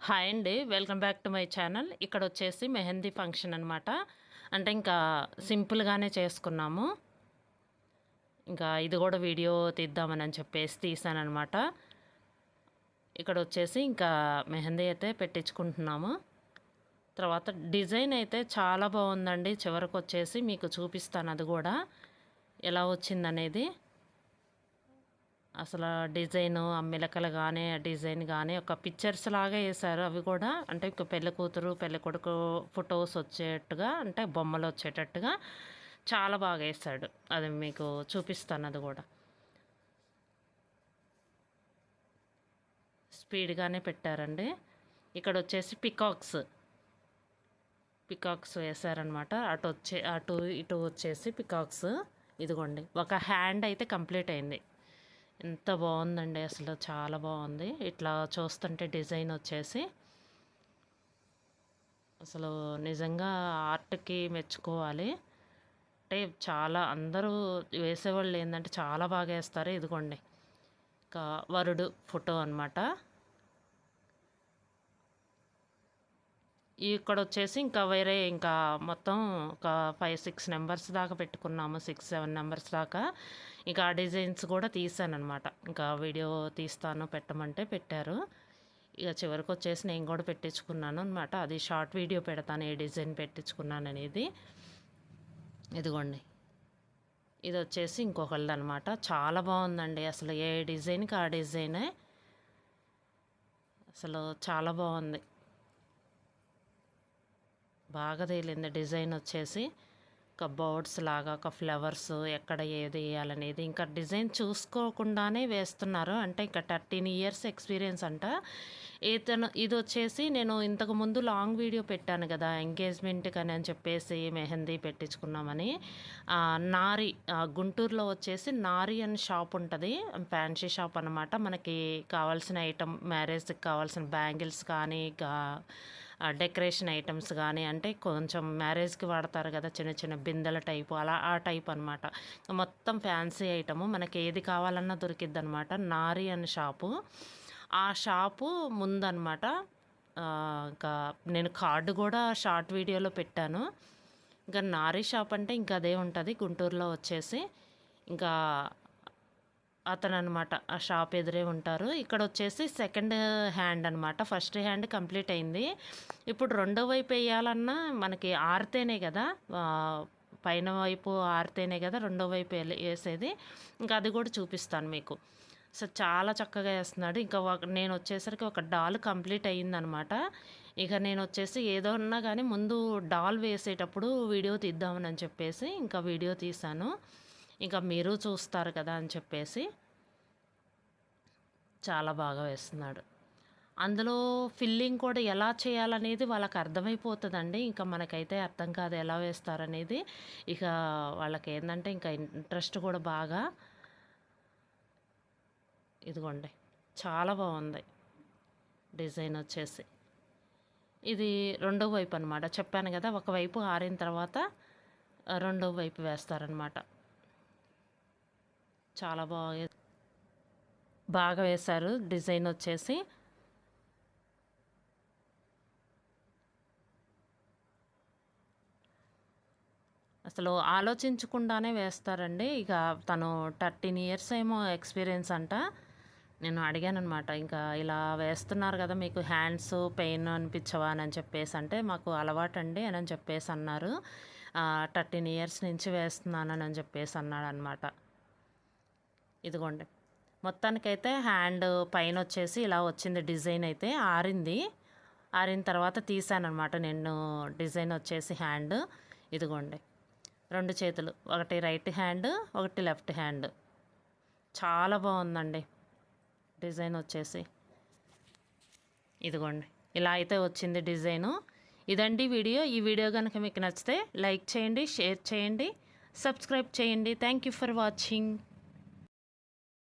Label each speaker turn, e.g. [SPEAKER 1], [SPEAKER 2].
[SPEAKER 1] Hi అండి, welcome back to my channel. ఇక్కడ వచ్చేసి మెహందీ ఫంక్షన్ అనమాట. అంటే ఇంకా సింపుల్గానే చేసుకున్నాము. ఇంకా ఇది కూడా వీడియో తీద్దామని చెప్పేసి తీసానమాట. ఇక్కడ వచ్చేసి ఇంకా మెహందీ అయితే పెట్టించుకుంటున్నాము. తర్వాత డిజైన్ అయితే చాలా బాగుందండి. చివరికి వచ్చేసి మీకు చూపిస్తాను అది కూడా ఎలా వచ్చిందనేది. అసలు డిజైను అమ్మిలకలు కానీ డిజైన్ కానీ ఒక పిక్చర్స్ లాగా వేశారు. అవి కూడా అంటే ఇక పెళ్ళి కూతురు పెళ్ళి కొడుకు ఫొటోస్ వచ్చేటట్టుగా, అంటే బొమ్మలు వచ్చేటట్టుగా చాలా బాగా వేశాడు. అది మీకు చూపిస్తాను. అది కూడా స్పీడ్గానే పెట్టారండి. ఇక్కడ వచ్చేసి పికాక్స్ వేశారనమాట. అటు ఇటు వచ్చేసి పికాక్స్. ఇదిగోండి, ఒక హ్యాండ్ అయితే కంప్లీట్ అయింది. ఎంత బాగుందండి, అసలు చాలా బాగుంది. ఇట్లా చూస్తుంటే డిజైన్ వచ్చేసి అసలు నిజంగా ఆర్ట్కి మెచ్చుకోవాలి. అంటే చాలా అందరూ వేసేవాళ్ళు ఏంటంటే చాలా బాగా వేస్తారు. ఇదిగోండి, ఇంకా వరుడు ఫోటో అనమాట. ఇక్కడ వచ్చేసి ఇంకా వేరే ఇంకా మొత్తం ఒక 5-6 నెంబర్స్ దాకా పెట్టుకున్నాము. 6-7 నెంబర్స్ దాకా. ఇంకా ఆ డిజైన్స్ కూడా తీసానమాట. ఇంకా వీడియో తీస్తాను పెట్టమంటే పెట్టారు. ఇక చివరికి వచ్చేసి నేను కూడా పెట్టించుకున్నాను అనమాట. అది షార్ట్ వీడియో పెడతాను ఏ డిజైన్ పెట్టించుకున్నాను అనేది. ఇదిగోండి, ఇది వచ్చేసి ఇంకొకళ్ళది అనమాట. చాలా బాగుందండి. అసలు ఏ డిజైన్కి ఆ డిజైనే అసలు చాలా బాగుంది. బాగా తేలింది డిజైన్ వచ్చేసి. ఒక బర్డ్స్ లాగా, ఒక ఫ్లవర్స్ ఎక్కడ ఏది వేయాలనేది ఇంకా డిజైన్ చూసుకోకుండానే వేస్తున్నారు. అంటే ఇంకా 13 ఇయర్స్ ఎక్స్పీరియన్స్ అంట. ఇది వచ్చేసి నేను ఇంతకుముందు లాంగ్ వీడియో పెట్టాను కదా, ఎంగేజ్మెంట్కి అని చెప్పేసి మెహందీ పెట్టించుకున్నామని. నారి గుంటూరులో వచ్చేసి నారి అని షాప్ ఉంటుంది. ఫ్యాన్సీ షాప్ అనమాట. మనకి కావాల్సిన ఐటమ్, మ్యారేజ్కి కావాల్సిన బ్యాంగిల్స్ కానీ, డెకరేషన్ ఐటమ్స్ కానీ, అంటే కొంచెం మ్యారేజ్కి వాడతారు కదా చిన్న చిన్న బిందెల టైపు, అలా ఆ టైప్ అనమాట. మొత్తం ఫ్యాన్సీ ఐటము మనకి ఏది కావాలన్నా దొరికిద్ది అనమాట. నారి అని షాపు. ఆ షాపు ముందనమాట. ఇంకా నేను కార్డు కూడా షార్ట్ వీడియోలో పెట్టాను. ఇంకా నారీ షాప్ అంటే ఇంకా అదే ఉంటుంది గుంటూరులో వచ్చేసి. ఇంకా అతను అనమాట ఆ షాప్ ఎదురే ఉంటారు. ఇక్కడ వచ్చేసి సెకండ్ హ్యాండ్ అనమాట. ఫస్ట్ హ్యాండ్ కంప్లీట్ అయింది. ఇప్పుడు రెండో వైపు వేయాలన్నా మనకి ఆరితేనే కదా, పైన వైపు ఆరితేనే కదా రెండో వైపు వేసేది. ఇంకా అది కూడా చూపిస్తాను మీకు. సో చాలా చక్కగా వేస్తున్నాడు. ఇంకా నేను వచ్చేసరికి ఒక డాల్ కంప్లీట్ అయ్యిందనమాట. ఇక నేను వచ్చేసి ఏదో ఉన్నా కానీ ముందు డాల్ వేసేటప్పుడు వీడియో తీద్దామని చెప్పేసి ఇంకా వీడియో తీశాను. ఇంకా మీరు చూస్తారు కదా అని చెప్పేసి. చాలా బాగా వేస్తున్నాడు. అందులో ఫిల్లింగ్ కూడా ఎలా చేయాలనేది వాళ్ళకి అర్థమైపోతుందండి. ఇంకా మనకైతే అర్థం కాదు ఎలా వేస్తారనేది. ఇక వాళ్ళకి ఏంటంటే ఇంకా ఇంట్రెస్ట్ కూడా బాగా. ఇదిగోండి, చాలా బాగుంది డిజైన్ వచ్చేసి. ఇది రెండో వైపు అనమాట. చెప్పాను కదా, ఒకవైపు ఆరిన తర్వాత రెండో వైపు వేస్తారనమాట. చాలా బాగా వేశారు డిజైన్ వచ్చేసి. అసలు ఆలోచించకుండానే వేస్తారండి. ఇక తను 13 ఇయర్స్ ఏమో ఎక్స్పీరియన్స్ అంట. నేను అడిగాను అనమాట, ఇంకా ఇలా వేస్తున్నారు కదా మీకు హ్యాండ్స్ పెయిన్ అనిపించవా అని చెప్పేసి అంటే, మాకు అలవాటండి అని చెప్పేసి అన్నారు. 13 ఇయర్స్ నుంచి వేస్తున్నానని చెప్పేసి అన్నాడు అనమాట. ఇదిగోండి, మొత్తానికైతే హ్యాండ్ పైన వచ్చేసి ఇలా వచ్చింది డిజైన్. అయితే ఆరిన తర్వాత తీసానమాట నేను డిజైన్ వచ్చేసి హ్యాండ్. ఇదిగోండి, 2 చేతులు, ఒకటి రైట్ హ్యాండ్, ఒకటి లెఫ్ట్ హ్యాండ్. చాలా బాగుందండి డిజైన్ వచ్చేసి. ఇదిగోండి, ఇలా అయితే వచ్చింది డిజైను. ఇదండి వీడియో. ఈ వీడియో కనుక మీకు నచ్చితే లైక్ చేయండి, షేర్ చేయండి, సబ్స్క్రైబ్ చేయండి. Thank you for watching.